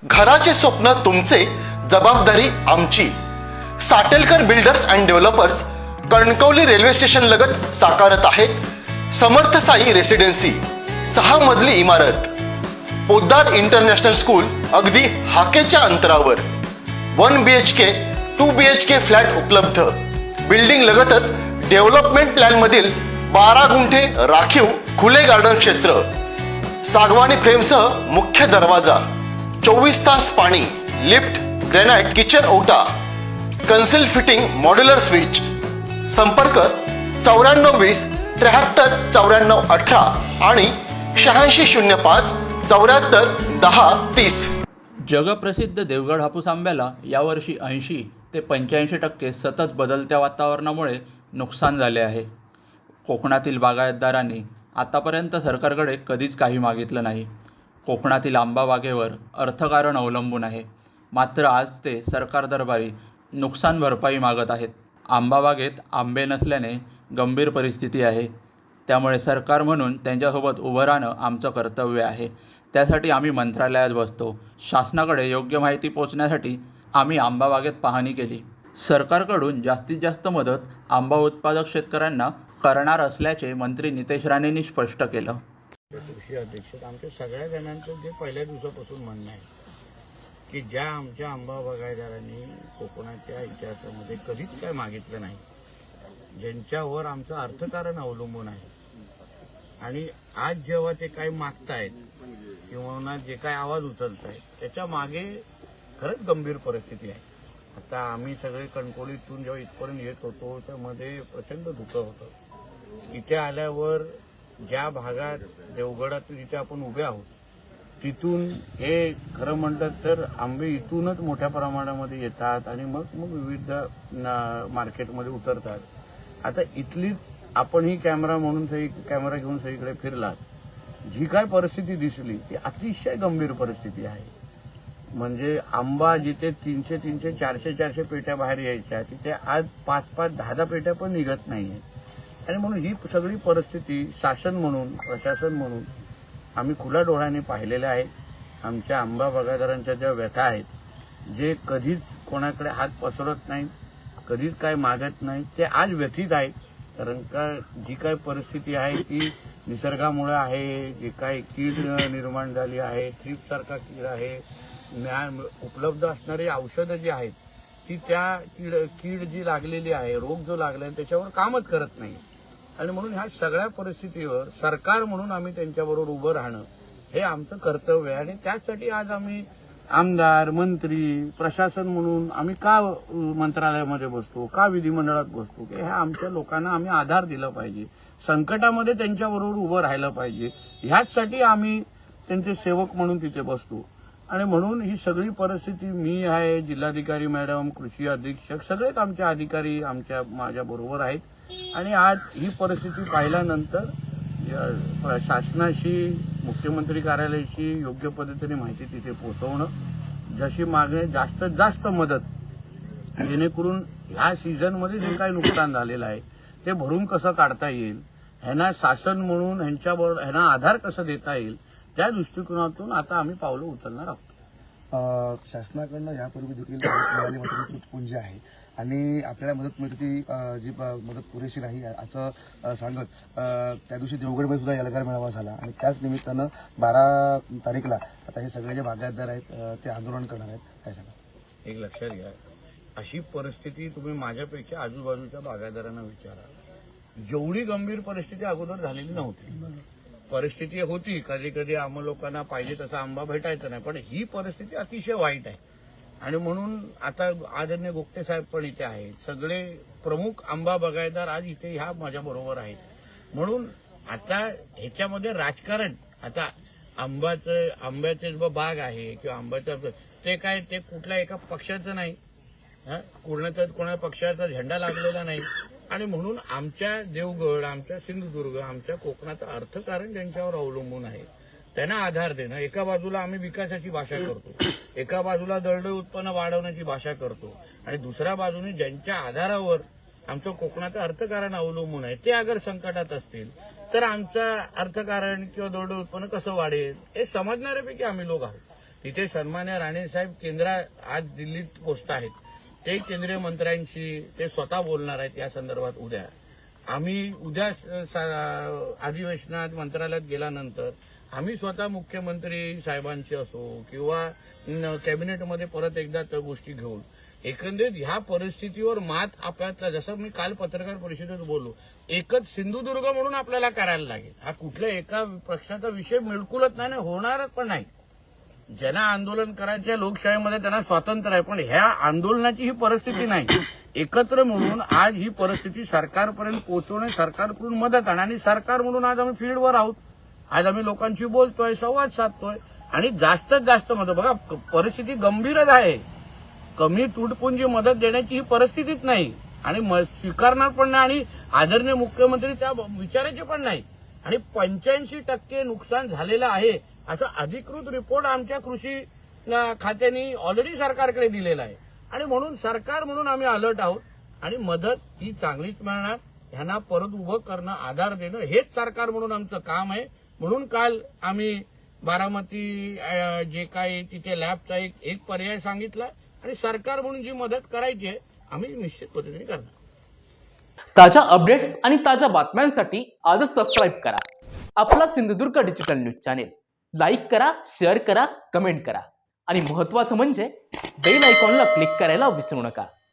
घराचे स्वप्न तुमचे, जबाबदारी आमची. Satelkar builders and developers Kankavli railway station लगत साकारत आहेत समर्थ साई रेसिडेन्सी. 6 मजली इमारत, पोद्दार इंटरनॅशनल स्कूल अगदी हाकेच्या अंतरावर. 1 BHK 2 BHK फ्लॅट उपलब्ध. बिल्डिंग लगतच डेव्हलपमेंट प्लॅन मधील 12 गुंठे राखीव खुले गार्डन क्षेत्र. सागवानी फ्रेमसह मुख्य दरवाजा, 24 तास पाणी, लिफ्ट, ग्रॅनाइट किचन ओटा, कन्सिल फिटिंग मॉड्युलर स्विच. संपर्क 9420 73 94 18 आणि 8605 74 10 30. जगप्रसिद्ध देवगड हापूस आंब्याला यावर्षी 80 ते 85% सतत बदलत्या वातावरणामुळे नुकसान झाले आहे. कोकणातील बागायतदारांनी आतापर्यंत सरकारकडे कधीच काही मागितलं नाही. कोकणातील आंबा बागेवर अर्थकारण अवलंबून आहे. मात्र आज ते सरकार दरबारी नुकसान भरपाई मागत आहेत. आंबा बागेत आंबे नसल्याने गंभीर परिस्थिती आहे. त्यामुळे सरकार म्हणून त्यांच्यासोबत उभं राहणं आमचं कर्तव्य आहे. त्यासाठी आम्ही मंत्रालयात बसतो. शासनाकडे योग्य माहिती पोहोचण्यासाठी आम्ही आंबा बागेत पाहणी केली. सरकारकडून जास्तीत जास्त मदत आंबा उत्पादक शेतकऱ्यांना करणार असल्याचे मंत्री नितेश राणेंनी स्पष्ट केलं. कृषी अधीक्षक आमच्या सगळ्या जणांचं जे पहिल्या दिवसापासून म्हणणं आहे की ज्या आमच्या आंबा बागायतदारांनी कोकणाच्या इतिहासामध्ये कधीच काय मागितलं नाही, ज्यांच्यावर आमचं अर्थकारण अवलंबून आहे, आणि आज जेव्हा ते काय मागतायत किंवा जे काय आवाज उचलत आहेत त्याच्या मागे खरंच गंभीर परिस्थिती आहे. आता आम्ही सगळे कणकवलीतून जेव्हा इथपर्यंत येत होतो त्यामध्ये प्रचंड धुकं होतं. इथे आल्यावर ज्या भागात देवगडात जिथे आपण उभे आहोत तिथून हे खरं म्हणतात तर आंबे इथूनच मोठ्या प्रमाणामध्ये येतात आणि मग विविध मार्केटमध्ये उतरतात. आता इथली आपण ही कॅमेरा म्हणून कॅमेरा घेऊन सगळीकडे फिरलात, जी काय परिस्थिती दिसली ती अतिशय गंभीर परिस्थिती आहे. म्हणजे आंबा जिथे 300 400 पेट्या बाहेर यायच्या तिथे आज 5 10 पेट्या पण निघत नाहीये. आणि म्हणून ही सगळी परिस्थिती शासन म्हणून प्रशासन म्हणून आम्ही खुल्या डोळ्याने पाहिलेल्या आहेत. आमच्या आंबा बागायतदारांच्या ज्या व्यथा आहेत, जे कधीच कोणाकडे हात पसरत नाहीत, कधीच काय मागत नाहीत, ते आज व्यथित आहेत. कारण का जी काय परिस्थिती आहे ती निसर्गामुळे आहे. जे काय कीड निर्माण झाली आहे, थ्रिप्ससारखा कीड आहे, उपलब्ध असणारी औषधं जी आहेत ती त्या कीड जी लागलेली आहे, रोग जो लागला आहे त्याच्यावर कामच करत नाही. आणि म्हणून ह्या सगळ्या परिस्थितीवर सरकार म्हणून आम्ही त्यांच्याबरोबर उभं राहणं हे आमचं कर्तव्य आहे. आणि त्यासाठी आज आम्ही आमदार, मंत्री, प्रशासन म्हणून आम्ही का मंत्रालयामध्ये बसतो, का विधिमंडळात बसतो, की ह्या आमच्या लोकांना आम्ही आधार दिला पाहिजे, संकटामध्ये त्यांच्याबरोबर उभं राहिलं पाहिजे. ह्याचसाठी आम्ही त्यांचे सेवक म्हणून तिथे बसतो. आणि म्हणून ही सगळी परिस्थिती मी आहे, जिल्हाधिकारी मॅडम, कृषी अधीक्षक सगळेच आमचे अधिकारी माझ्या बरोबर आहेत. आणि आज ही परिस्थिती पाहिल्यानंतर शासनाशी, मुख्यमंत्री कार्यालयाशी योग्य पद्धतीने माहिती तिथे पोहोचवणं, जशी मागणी जास्तीत जास्त मदत, जेणेकरून ह्या सीझनमध्ये जे काही नुकसान झालेलं आहे ते भरून कसं काढता येईल, ह्यांना शासन म्हणून ह्यांना आधार कसं देता येईल, त्या दृष्टिकोनातून आता आम्ही पावलं उचलणार आहोत. शासनाकडनं यापूर्वी देखील मिळाली मदत तुटपुंजी आहे आणि आपल्याला मदत मिळते जी मदत पुरेशी नाही असं सांगत त्या दिवशी देवगडमध्ये सुद्धा एल्गार मेळावा झाला आणि त्याच निमित्तानं 12 तारीखला आता हे सगळे जे बागायतदार आहेत ते आंदोलन करणार आहेत. काय सांगा? एक लक्षात घ्या, अशी परिस्थिती तुम्ही माझ्यापेक्षा आजूबाजूच्या बागायतदारांना विचारा. एवढी गंभीर परिस्थिती अगोदर झालेली नव्हती. परिस्थिती होती, कधी कधी आम्हा लोकांना पाहिजे तसा आंबा भेटायचा नाही, पण ही परिस्थिती अतिशय वाईट आहे. आणि म्हणून आता आदरणीय गोगटे साहेब पण इथे आहेत, सगळे प्रमुख आंबा बागायतदार आज इथे ह्या माझ्या बरोबर आहेत. म्हणून आता ह्याच्यामध्ये राजकारण, आता आंब्याचे बाग आहे किंवा आंब्याचं ते काय ते कुठल्या एका पक्षाचं नाही, कोणा पक्षाचा झेंडा लागलेला नाही. आणि म्हणून आमच्या देवगड, आमच्या सिंधुदुर्ग, आमच्या कोकणाचं अर्थकारण ज्यांच्यावर अवलंबून आहे त्यांना आधार देणं. एका बाजूला आम्ही विकासाची भाषा करतो, एका बाजूला दळणवळण उत्पन्न वाढवण्याची भाषा करतो, आणि दुसऱ्या बाजूने ज्यांच्या आधारावर आमचं कोकणाचं अर्थकारण अवलंबून आहे ते अगर संकटात असतील तर आमचं अर्थकारण किंवा दळणवळण उत्पन्न कसं वाढेल हे समजणाऱ्यापैकी आम्ही लोक आहोत. तिथे सन्मान्य राणेसाहेब आज दिल्लीत पोस्ट आहेत. ते केंद्रीय मंत्र्यांशी ते स्वतः बोलणार आहेत या संदर्भात उद्या. आम्ही उद्या अधिवेशनात मंत्रालयात गेल्यानंतर आम्ही स्वतः मुख्यमंत्री साहेबांशी असो किंवा कॅबिनेटमध्ये परत एकदा त्या गोष्टी घेऊन एकंदरीत ह्या परिस्थितीवर मात आपल्याला, जसं मी काल पत्रकार परिषदेत बोललो, एकच सिंधुदुर्ग म्हणून आपल्याला करायला लागेल. हा कुठल्या एका पक्षाचा विषय बिलकुलच नाही, होणारच पण नाही. ज्यांना आंदोलन करायचे लोकशाहीमध्ये त्यांना स्वातंत्र्य आहे, पण ह्या आंदोलनाची ही परिस्थिती नाही. एकत्र म्हणून आज ही परिस्थिती सरकारपर्यंत पोहोचवणे, सरकारकडून मदत आणि सरकार म्हणून आज आम्ही फील्डवर आहोत. आज आम्ही लोकांशी बोलतोय, संवाद साधतोय आणि जास्तीत जास्त मदत. बघा, परिस्थिती गंभीरच आहे. कमी तुटपुंजी मदत देण्याची ही परिस्थितीच नाही आणि स्वीकारणार पण नाही आणि आदरणीय मुख्यमंत्री त्या विचारायचे पण नाही. आणि 85% नुकसान झालेलं आहे असा अधिकृत रिपोर्ट आमच्या कृषी खात्याने ऑलरेडी सरकारकडे दिलेला आहे. आणि म्हणून सरकार म्हणून आम्ही अलर्ट आहोत आणि मदत ही चांगलीच मिळणार. ह्यांना परत उभं करणं, आधार देणं हेच सरकार म्हणून आमचं काम आहे. म्हणून काल आम्ही बारामती जे काही तिथे लॅबचा एक पर्याय सांगितला आणि सरकार म्हणून जी मदत करायची आहे आम्ही निश्चित पद्धतीने करणार. ताज्या अपडेट्स आणि ताज्या बातम्यांसाठी आजच सबस्क्राईब करा आपला Sindhudurg digital news channel. Like करा, शेअर करा, कमेंट करा आणि महत्त्वाचं म्हणजे बेल आयकॉनला क्लिक करायला विसरू नका.